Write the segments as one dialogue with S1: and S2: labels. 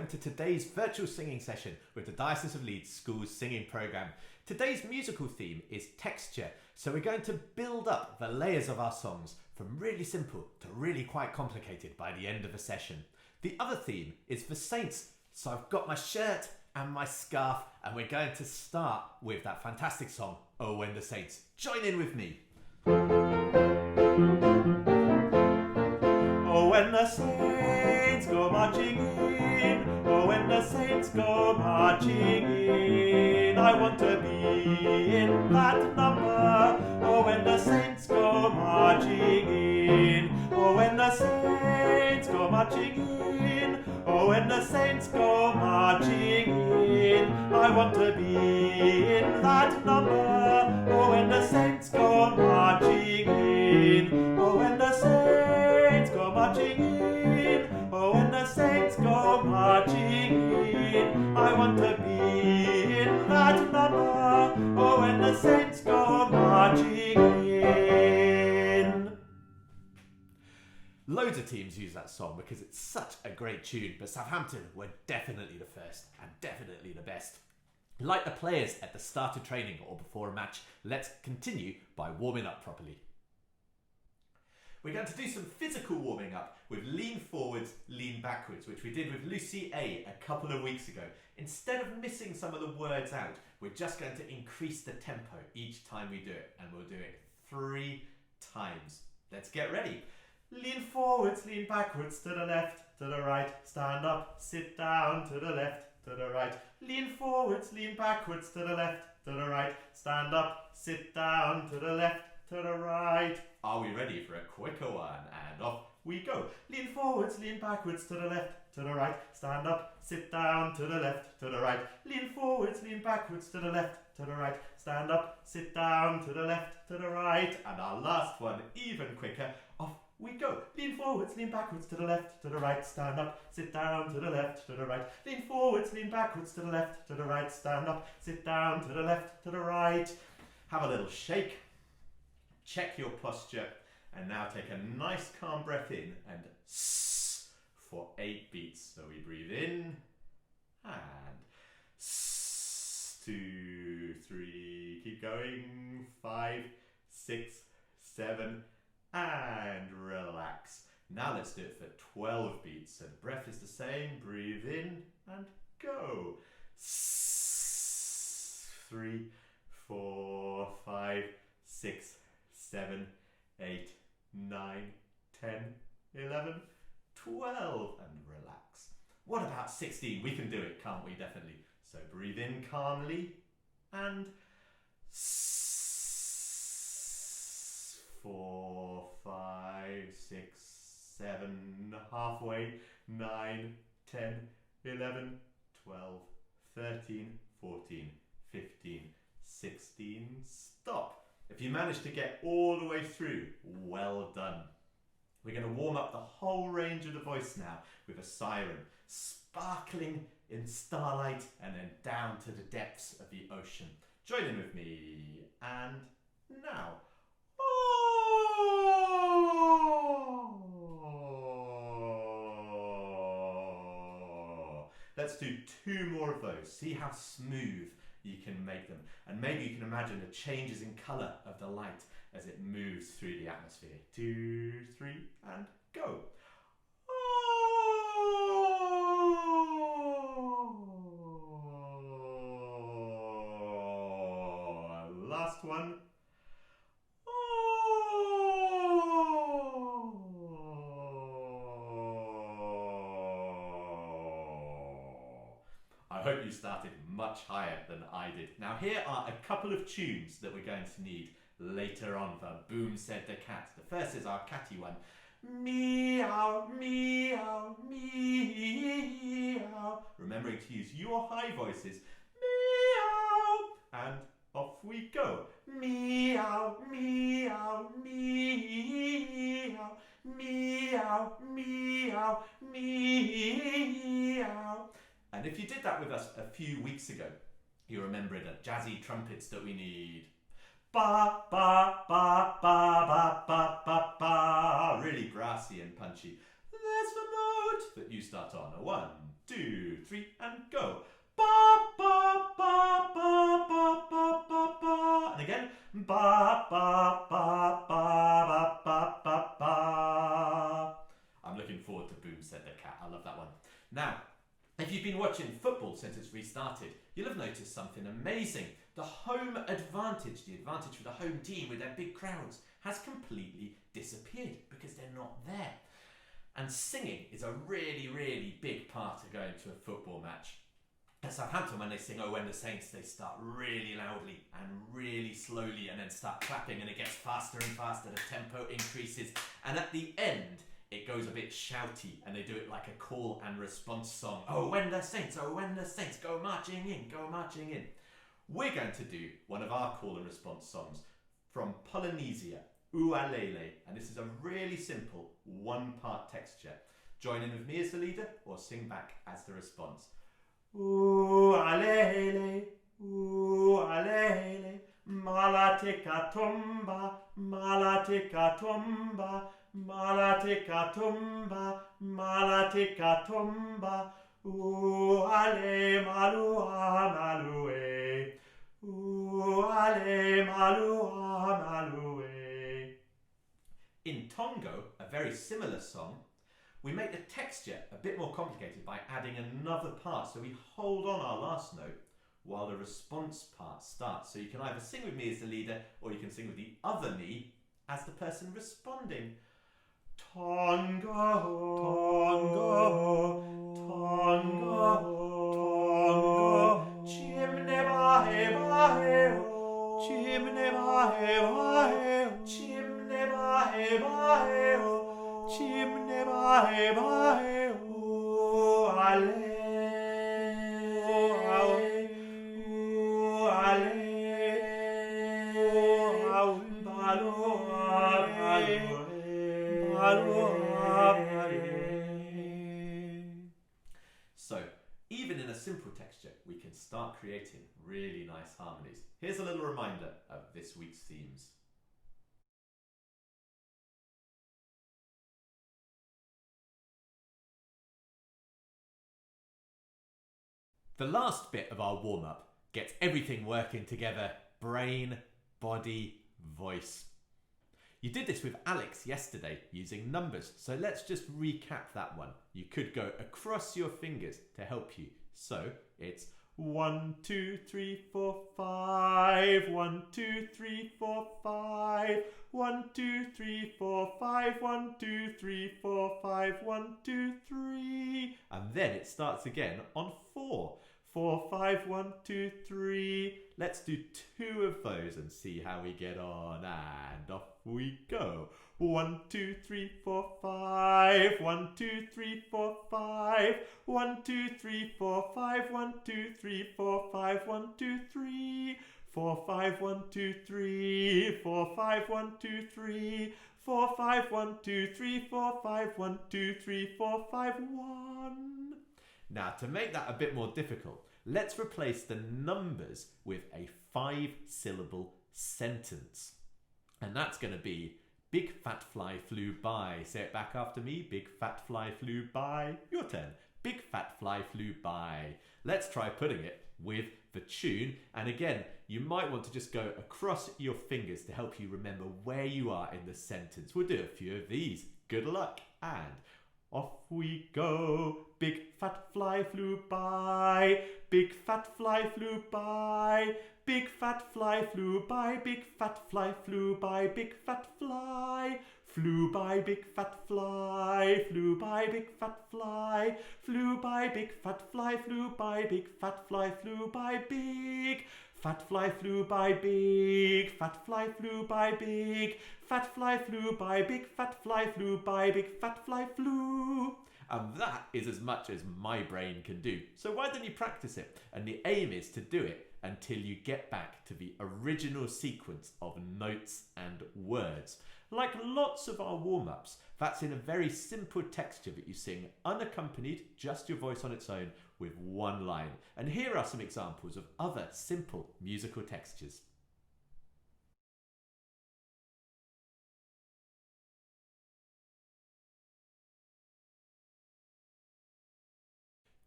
S1: to today's virtual singing session with the Diocese of Leeds School's singing programme. Today's musical theme is texture, so we're going to build up the layers of our songs from really simple to really quite complicated by the end of the session. The other theme is the saints, so I've got my shirt and my scarf, and we're going to start with that fantastic song, Oh When the Saints. Join in with me. Oh, when the saints go marching in, oh, when the saints go marching in, I want to be in that number. Oh, when the saints go marching in, oh, when the saints go marching in, oh, when the saints go marching in, I want to be in that number. Oh, when the saints go marching in, oh, when the saints go marching in, oh, when the saints go marching in, I want to be in that number. Oh, when the saints go marching in. Loads of teams use that song because it's such a great tune, but Southampton were definitely the first and definitely the best. Like the players at the start of training or before a match, let's continue by warming up properly. We're going to do some physical warming up with lean forwards, lean backwards, which we did with Lucy A a couple of weeks ago. Instead of missing some of the words out, we're just going to increase the tempo each time we do it, and we'll do it 3 times. Let's get ready. Lean forwards, lean backwards, to the left, to the right, stand up, sit down, to the left, to the right. Lean forwards, lean backwards, to the left, to the right, stand up, sit down, to the left, to the right. Are we ready for a quicker one? And off we go. Lean forwards, lean backwards, to the left, to the right, stand up, sit down, to the left, to the right. Lean forwards, lean backwards, to the left, to the right, stand up, sit down, to the left, to the right. And our last one, even quicker, off we go. Lean forwards, lean backwards, to the left, to the right, stand up, sit down, to the left, to the right. Lean forwards, lean backwards, to the left, to the right, stand up, sit down, to the left, to the right. Have a little shake, check your posture, and now take a nice calm breath in and sss for 8 beats. So we breathe in and sss, 2, 3, keep going, 5, 6, 7, and relax. Now let's do it for 12 beats. So the breath is the same. Breathe in and go. 3, 4, 5, 6, 7, 8, 9, 10, 11, 12, and relax. What about 16? We can do it, can't we? Definitely. So breathe in calmly and 4, 5, 6, 7, halfway, 9, 10, 11, 12, 13, 14, 15, 16, stop. If you managed to get all the way through, well done. We're going to warm up the whole range of the voice now with a siren, sparkling in starlight and then down to the depths of the ocean. Join in with me, and now. Let's do 2 more of those. See how smooth you can make them. And maybe you can imagine the changes in colour of the light as it moves through the atmosphere. 2, 3, and go. Last one. I hope you started much higher than I did. Now here are a couple of tunes that we're going to need later on for Boom Said the Cat. The first is our catty one. Meow, meow, meow. Remembering to use your high voices. Meow. And off we go. Meow, meow, meow. Meow, meow, meow. And if you did that with us a few weeks ago, you remember the jazzy trumpets that we need. Ba, ba, ba, ba, ba, ba, ba, ba. Really brassy and punchy. There's the note that you start on. A 1, 2, 3, and go. Ba, ba, ba, ba, ba, ba, ba, ba. And again. Ba, ba, ba, ba, ba, ba, ba, ba. I'm looking forward to Boom Said the Cat. I love that one. Now, if you've been watching football since it's restarted, you'll have noticed something amazing. The home advantage, the advantage for the home team with their big crowds, has completely disappeared because they're not there. And singing is a really, really big part of going to a football match. At Southampton, when they sing "Oh When the Saints," they start really loudly and really slowly and then start clapping, and it gets faster and faster, the tempo increases, and at the end it goes a bit shouty and they do it like a call and response song. Oh when the Saints, oh when the Saints, go marching in, go marching in. We're going to do one of our call and response songs from Polynesia, Ualele, and this is a really simple one-part texture. Join in with me as the leader or sing back as the response. Ualele, ualele, malatika tumba, malatika tumba, malatika tumba, malatika tumba, uale malua malue, uale malua malue. In Tongo, a very similar song, we make the texture a bit more complicated by adding another part. So we hold on our last note while the response part starts. So you can either sing with me as the leader or you can sing with the other me as the person responding. Tongo, Tongo, Tongo, Tongo, chimne bahe bahe ho, chimne bahe bahe ho, chimne bahe bahe ho. Chimne bahe bahe o ale o ale So, even in a simple texture, we can start creating really nice harmonies. Here's a little reminder of this week's themes. The last bit of our warm-up gets everything working together: brain, body, voice. You did this with Alex yesterday using numbers, so let's just recap that one. You could go across your fingers to help you. So it's 1, 2, 3, 4, 5. 1, 2, 3, 4, 5. 1, 2, 3, 4, 5. 1, 2, 3, 4, 5. 1, 2, 3. And then it starts again on 4. 4, 5, 1, 2, 3. Let's do 2 of those and see how we get on. And off we go. 1, 2, 3, 4, 5. 1, 2, 3, 4, 5. 1, 2, 3, 4, 5. 1, 2, 3, 4, 5. 1, 2, 3. 4, 5, 1, 2, 3. 4, 5, 1, 2, 3. 4, 5, 1, 2, 3. 4, 5, 1, 2, 3. 4, 5, 1. Now, to make that a bit more difficult, let's replace the numbers with a 5-syllable sentence. And that's going to be: big fat fly flew by. Say it back after me. Big fat fly flew by. Your turn. Big fat fly flew by. Let's try putting it with the tune. And again, you might want to just go across your fingers to help you remember where you are in the sentence. We'll do a few of these. Good luck. And off we go. Big fat fly flew by. Big fat fly flew by. Big fat fly flew by. Big fat fly flew by. Big fat fly flew by. Big fat fly flew by. Big fat fly flew by. Big fat fly flew by. Big fat fly flew by. Big fat fly flew by. Big fat fly flew by. Big fat fly flew by. Big fat fly flew by. Big fat fly flew. And that is as much as my brain can do. So why don't you practice it? And the aim is to do it until you get back to the original sequence of notes and words. Like lots of our warm-ups, that's in a very simple texture that you sing unaccompanied, just your voice on its own, with one line. And here are some examples of other simple musical textures.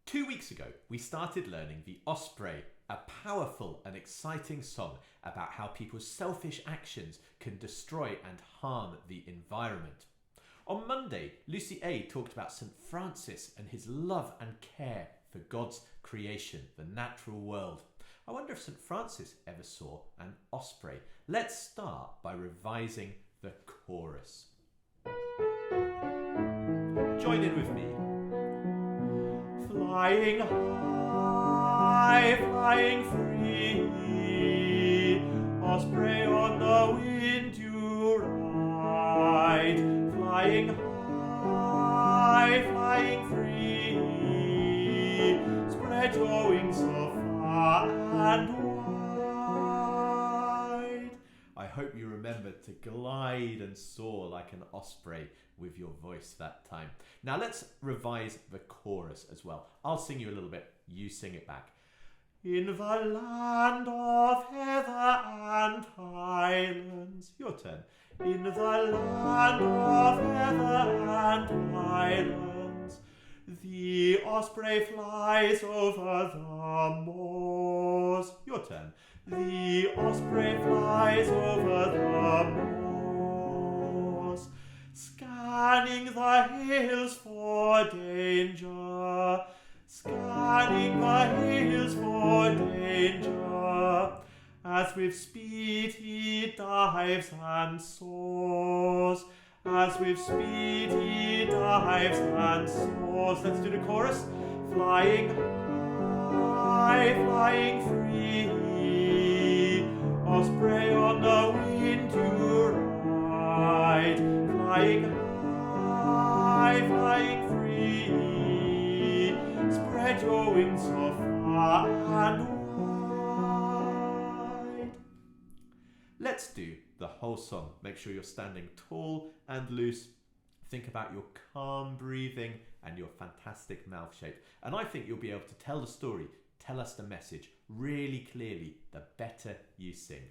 S1: 2 weeks ago, we started learning the Osprey, a powerful and exciting song about how people's selfish actions can destroy and harm the environment. On Monday, Lucy A talked about St. Francis and his love and care for God's creation, the natural world. I wonder if St. Francis ever saw an osprey. Let's start by revising the chorus. Join in with me. Flying high, flying free, osprey on the wind you ride. Flying high, flying free, spread your wings so far and wide. I hope you remember to glide and soar like an osprey with your voice that time. Now let's revise the chorus as well. I'll sing you a little bit, you sing it back. In the land of heather and highlands, your turn. In the land of heather and highlands, the osprey flies over the moors. Your turn. The osprey flies over the moors, scanning the hills for danger, scanning the hills for danger. As with speed he dives and soars, as with speed he dives and soars. Let's do the chorus. Flying high, flying free, osprey on the wind you ride. Flying high, flying free, spread your wings so far and wide. Let's do the whole song. Make sure you're standing tall and loose. Think about your calm breathing and your fantastic mouth shape. And I think you'll be able to tell the story, tell us the message really clearly the better you sing.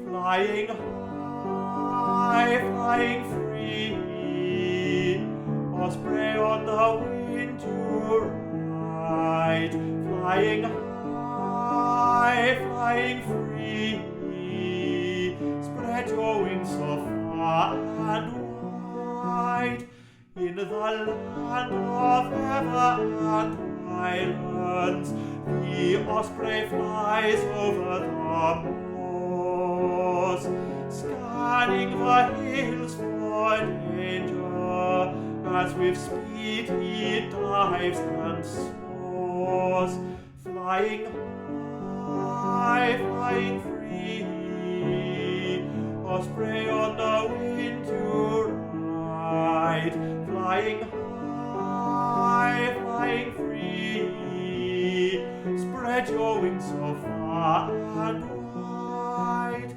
S1: Flying high, flying free, osprey on the wind you ride. Flying high, flying free, spread your wings so far and wide. In the land of heather and highlands, the osprey flies over the moors, scanning the hills for danger. As with speed he dives and soars, flying high, flying free, osprey on the wind to ride. Flying high, flying free, spread your wings so far and wide.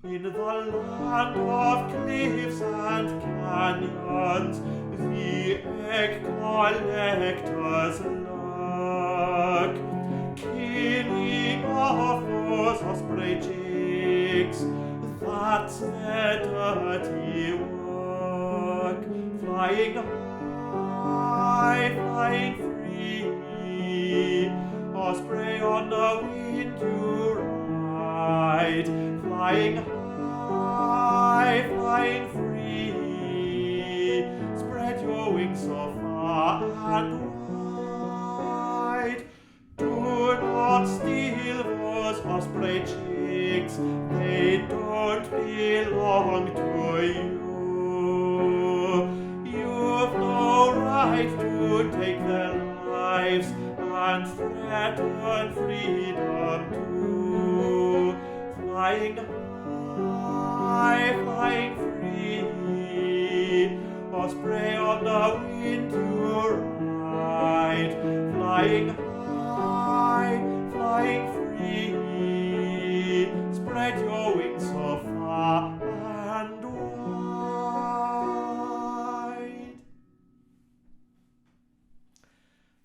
S1: In the land of cliffs and canyons, the egg collectors lurk, killing off those osprey chicks. That's their dirty work. Flying high, flying free, osprey on the wind to ride. Flying high, flying free, spread your wings so far and wide. Do not steal those osprey chicks, they don't belong to you. You've no right to take their lives and threaten freedom too. Flying high, flying free, osprey on the wind to ride. Flying high, flying free, spread your wings so far and wide.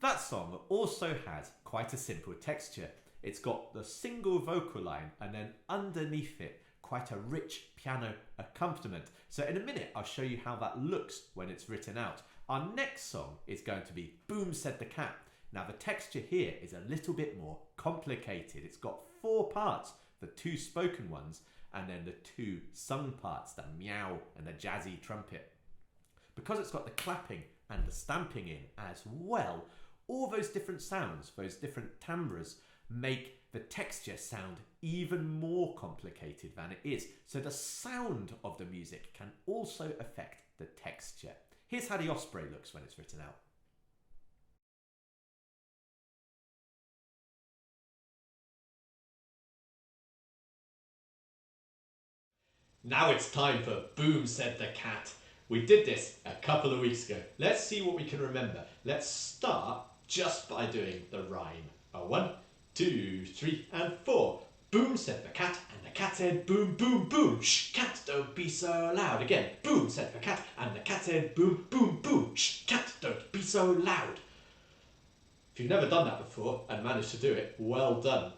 S1: That song also has quite a simple texture. It's got the single vocal line and then underneath it quite a rich piano accompaniment. So in a minute, I'll show you how that looks when it's written out. Our next song is going to be Boom Said the Cat. Now the texture here is a little bit more complicated. It's got 4 parts, the 2 spoken ones, and then the 2 sung parts, the meow and the jazzy trumpet. Because it's got the clapping and the stamping in as well, all those different sounds, those different timbres, make the texture sound even more complicated than it is. So the sound of the music can also affect the texture. Here's how the Osprey looks when it's written out. Now it's time for Boom Said the Cat. We did this a couple of weeks ago. Let's see what we can remember. Let's start just by doing the rhyme. 1, 2, 3 and 4. Boom said the cat, and the cat said boom, boom, boom. Shh, cat, don't be so loud. Again, boom said the cat, and the cat said boom, boom, boom. Shh, cat, don't be so loud. If you've never done that before and managed to do it, well done.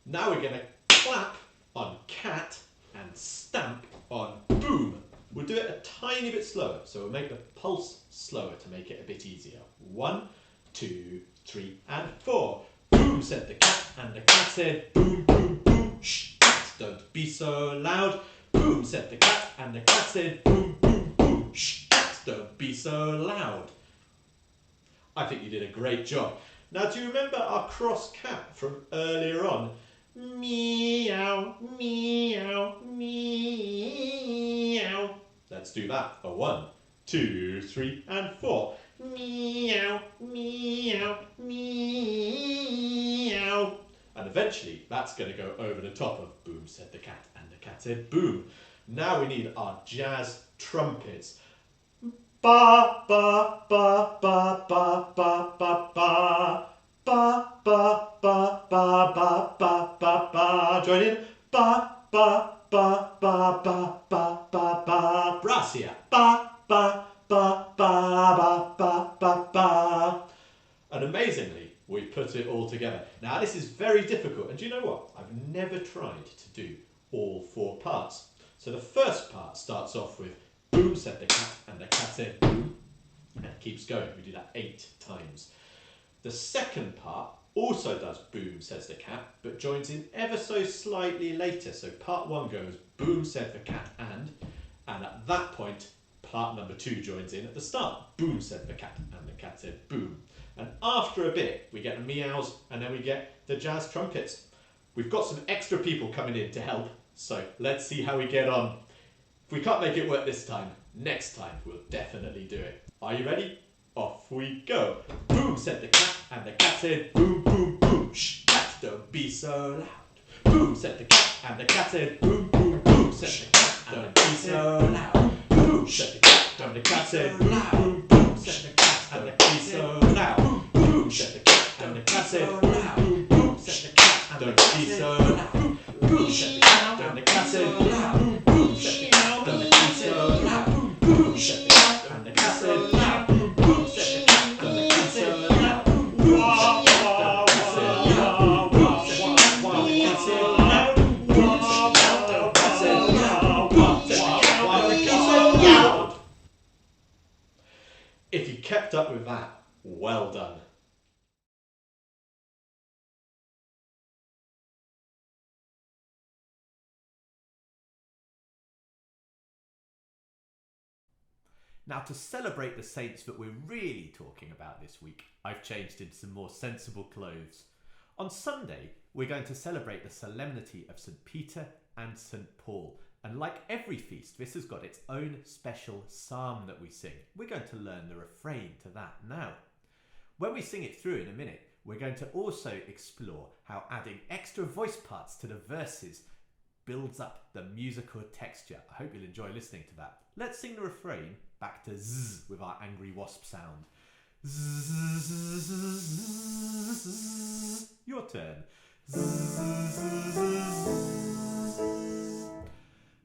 S1: Now we're going to clap on cat and stamp on boom. We'll do it a tiny bit slower, so we'll make the pulse slower to make it a bit easier. 1, 2, 3 and 4. Boom said the cat, and the cat said boom, boom, boom. Shh, cat, don't be so loud. Boom said the cat, and the cat said boom, boom, boom. Shh, cat, don't be so loud. I think you did a great job. Now, do you remember our cross cat from earlier on? Meow, meow, meow. Let's do that. 1, 2, 3 and 4. Meow, meow, meow. And eventually that's going to go over the top of boom said the cat, and the cat said boom. Now we need our jazz trumpets. Ba ba ba ba ba ba ba ba ba ba ba ba ba ba ba ba. Join in. Ba ba ba ba ba ba ba ba. Brass here. Ba ba ba ba ba ba ba ba. And amazingly, we put it all together. Now this is very difficult, and do you know what? I've never tried to do all 4 parts. So the first part starts off with boom said the cat, and the cat said boom, and it keeps going. We do that 8 times. The second part also does boom says the cat, but joins in ever so slightly later. So part 1 goes boom said the cat, and at that point part number 2 joins in at the start. Boom said the cat, and the cat said boom. And after a bit we get the meows, and then we get the jazz trumpets. We've got some extra people coming in to help, so let's see how we get on. If we can't make it work this time, next time we'll definitely do it. Are you ready? Off we go. Boom said the cat, and the cat said boom, boom, boom. Shh, cat, don't be so loud. Boom said the cat, and the cat said boom, boom, boom. Said the cat, don't be so loud. Boom said the cat, and the cat said boom, boom, boom. Said the cat, and the cat be so loud. Boom said the cat, and the cat said boom, boom, boom. Said the cat, don't be so loud. Boom said the cat, and the cat said boom, boom, boom. Said the cat, don't be so loud. Boom said the cat, and the cat said loud. Boom said the cat, and the cat said loud. Boom said the cat, if you kept up with that, well done. Now, to celebrate the saints that we're really talking about this week, I've changed into some more sensible clothes. On Sunday, we're going to celebrate the Solemnity of St. Peter and St. Paul. And like every feast, this has got its own special psalm that we sing. We're going to learn the refrain to that now. When we sing it through in a minute, we're going to also explore how adding extra voice parts to the verses builds up the musical texture. I hope you'll enjoy listening to that. Let's sing the refrain back to zzz with our angry wasp sound. Zzz. Your turn. Zzz.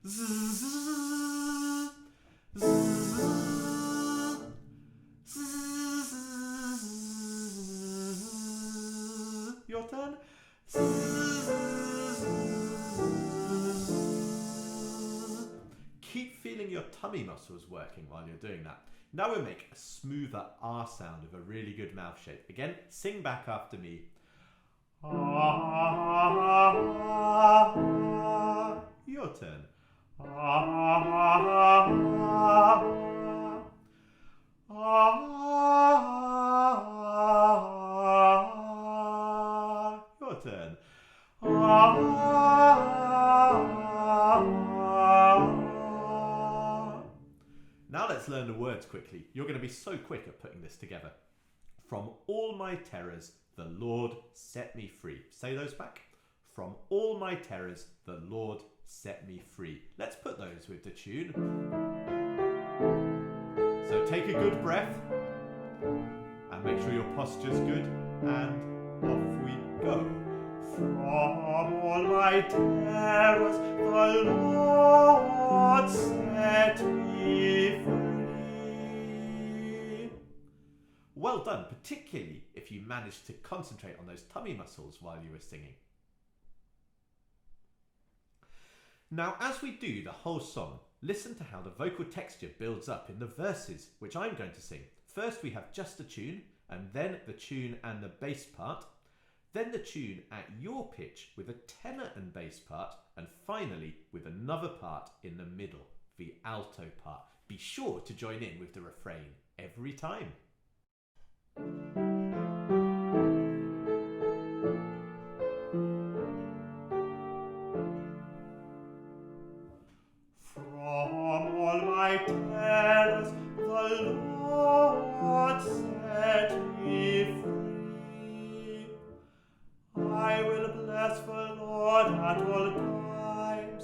S1: Zzz. Your turn. tummy muscles working while you're doing that. Now we'll make a smoother R sound of a really good mouth shape. Again, sing back after me. Your turn. Your turn. Now let's learn the words quickly. You're going to be so quick at putting this together. From all my terrors, the Lord set me free. Say those back. From all my terrors, the Lord set me free. Let's put those with the tune. So take a good breath and make sure your posture's good, and off we go. From all my terrors, the Lord set me free. Well done, particularly if you managed to concentrate on those tummy muscles while you were singing. Now, as we do the whole song, listen to how the vocal texture builds up in the verses, which I'm going to sing. First we have just the tune, and then the tune and the bass part, then the tune at your pitch with a tenor and bass part, and finally with another part in the middle, the alto part. Be sure to join in with the refrain every time. Terrors, the Lord set me free. I will bless the Lord at all times,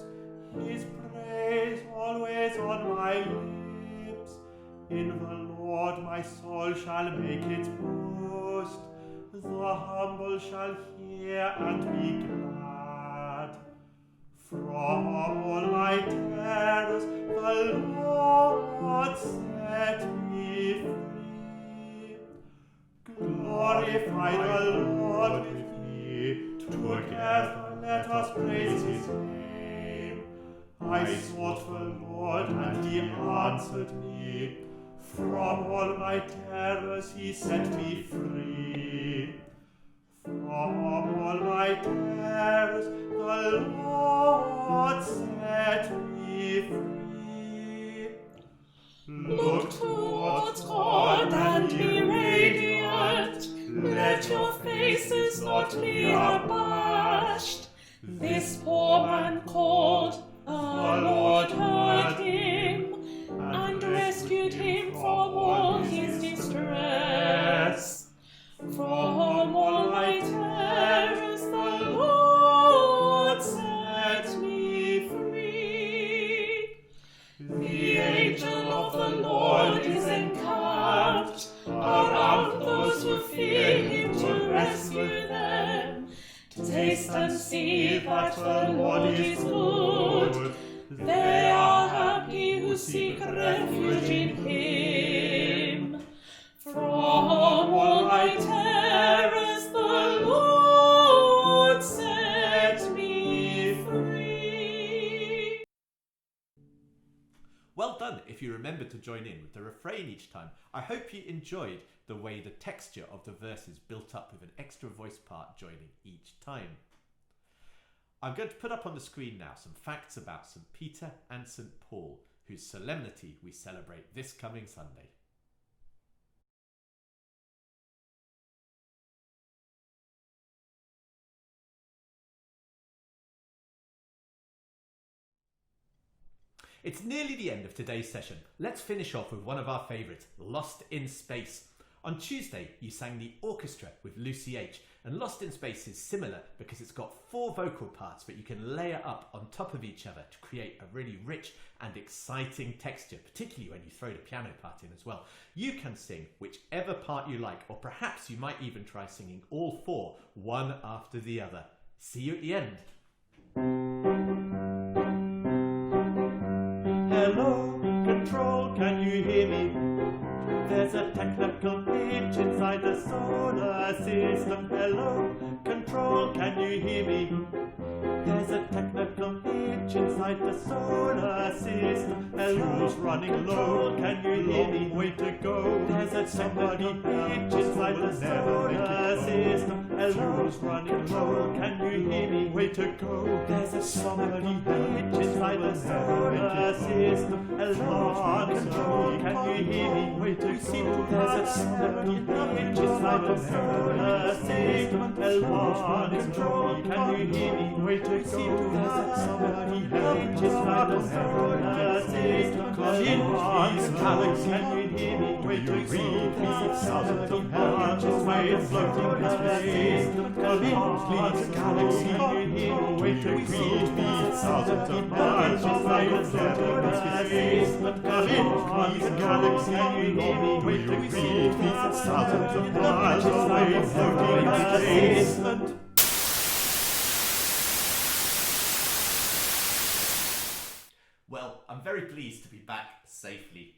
S1: his praise always on my lips. In the Lord my soul shall make its boast, the humble shall hear and be glad. From all my terrors, the Lord set me free. Glorify the Lord with me, together let us praise his name. I sought the Lord and he answered me. From all my terrors he set me free. From all my terrors the Lord set me free. Look towards God and be radiant. Let your faces not be abashed. This poor man called, the Lord heard him and rescued him from all his distress. From all my terrors the Lord set me free. The angel of the Lord is encamped around those who fear him to rescue them. Taste and see that the Lord is good. They are happy who seek refuge in him. From all my terrors the Lord set me free. Well done if you remember to join in with the refrain each time. I hope you enjoyed the way the texture of the verses built up with an extra voice part joining each time. I'm going to put up on the screen now some facts about St. Peter and St. Paul, whose solemnity we celebrate this coming Sunday. It's nearly the end of today's session. Let's finish off with one of our favourites, Lost in Space. On Tuesday, you sang the orchestra with Lucy H, and Lost in Space is similar because it's got 4 vocal parts that you can layer up on top of each other to create a really rich and exciting texture, particularly when you throw the piano part in as well. You can sing whichever part you like, or perhaps you might even try singing all 4, one after the other. See you at the end. Hello, Control, can you hear me? There's a technical glitch inside the solar system. Hello, Control.
S2: control, can you hear me? There's a technical hitch inside the solar system. Fuel's running low, can you hear me? Way to go. There's a technical hitch inside the solar system. Fuel's running low, can you hear me? Way to go. There's a somebody hitch inside the solar system. Alarm control, can you hear me? Way to go. There's a somebody hitch inside the solar system. Alarm control, can you hear me? Way to go. There's somebody hitch inside the solar system. Come in, please, galaxy, can you hear me? Way to go. There's somebody hitch inside the solar system. Come in, please, galaxy, can you hear me? Way to go. Thousands of miles inside the solar system. Come in, please, galaxy, can you hear me? Way to go. Thousands of miles inside the solar system.
S1: Well, I'm very pleased to be back safely.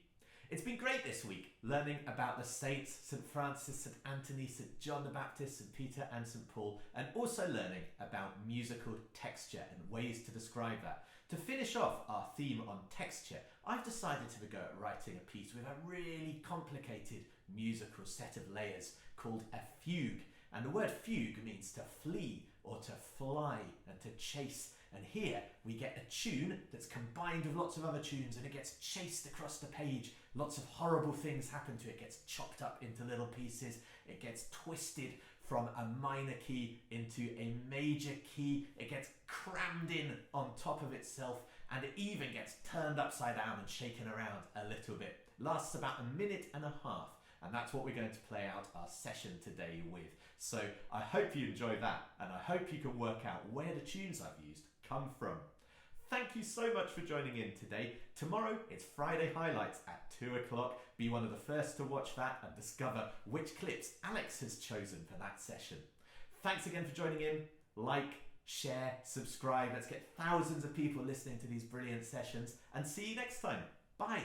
S1: It's been great this week, learning about the saints, St. Francis, St. Anthony, St. John the Baptist, St. Peter and St. Paul, and also learning about musical texture and ways to describe that. To finish off our theme on texture, I've decided to go at writing a piece with a really complicated musical set of layers called a fugue. And the word fugue means to flee or to fly and to chase. And here we get a tune that's combined with lots of other tunes and it gets chased across the page. Lots of horrible things happen to it. It gets chopped up into little pieces. It gets twisted from a minor key into a major key. It gets crammed in on top of itself and it even gets turned upside down and shaken around a little bit. Lasts about 1.5 minutes and that's what we're going to play out our session today with. So I hope you enjoy that and I hope you can work out where the tunes I've used come from. Thank you so much for joining in today. Tomorrow it's Friday Highlights at 2 o'clock. Be one of the first to watch that and discover which clips Alex has chosen for that session. Thanks again for joining in. Like, share, subscribe. Let's get thousands of people listening to these brilliant sessions and see you next time. Bye.